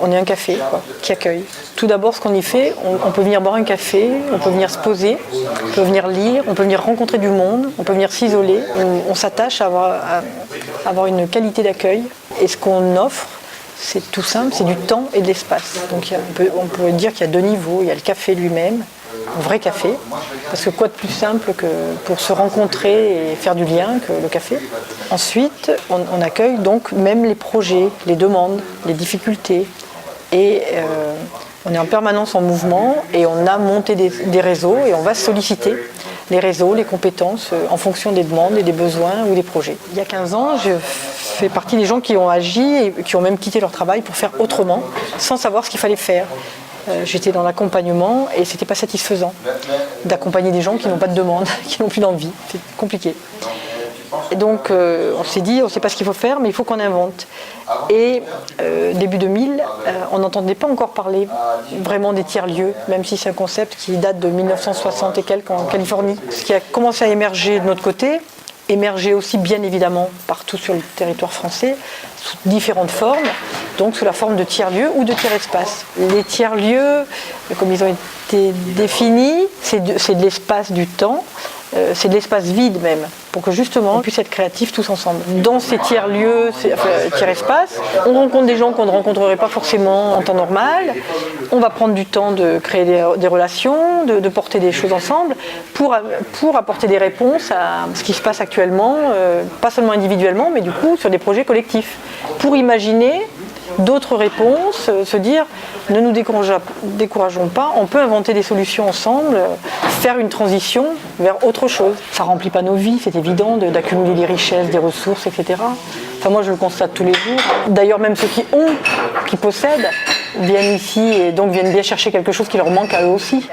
on est un café quoi, qui accueille. Tout d'abord, ce qu'on y fait, on peut venir boire un café, on peut venir se poser, on peut venir lire, on peut venir rencontrer du monde, on peut venir s'isoler. On s'attache à avoir une qualité d'accueil. Et ce qu'on offre, c'est tout simple, c'est du temps et de l'espace. Donc on pourrait dire qu'il y a deux niveaux. Il y a le café lui-même, un vrai café, parce que quoi de plus simple que pour se rencontrer et faire du lien que le café. Ensuite, on accueille donc même les projets, les demandes, les difficultés. Et on est en permanence en mouvement et on a monté des réseaux et on va solliciter les réseaux, les compétences en fonction des demandes et des besoins ou des projets. Il y a 15 ans, je fais partie des gens qui ont agi et qui ont même quitté leur travail pour faire autrement, sans savoir ce qu'il fallait faire. J'étais dans l'accompagnement et c'était pas satisfaisant d'accompagner des gens qui n'ont pas de demande, qui n'ont plus d'envie. C'est compliqué. Et donc on s'est dit, on ne sait pas ce qu'il faut faire, mais il faut qu'on invente. Et début 2000, on n'entendait pas encore parler vraiment des tiers-lieux, même si c'est un concept qui date de 1960 et quelques en Californie. Ce qui a commencé à émerger de notre côté, émerger aussi bien évidemment partout sur le territoire français, sous différentes formes, donc sous la forme de tiers-lieux ou de tiers-espaces. Les tiers-lieux, comme ils ont été définis, c'est de l'espace du temps, c'est de l'espace vide même, pour que justement on puisse être créatifs tous ensemble. Dans ces tiers-lieux, tiers-espaces, on rencontre des gens qu'on ne rencontrerait pas forcément en temps normal, on va prendre du temps de créer des relations, de porter des choses ensemble, pour apporter des réponses à ce qui se passe actuellement, pas seulement individuellement, mais du coup sur des projets collectifs, pour imaginer d'autres réponses, se dire ne nous décourageons pas, on peut inventer des solutions ensemble, faire une transition vers autre chose. Ça ne remplit pas nos vies, c'est évident, d'accumuler des richesses, des ressources, etc. Enfin, moi je le constate tous les jours. D'ailleurs même ceux qui possèdent, viennent ici et donc viennent bien chercher quelque chose qui leur manque à eux aussi.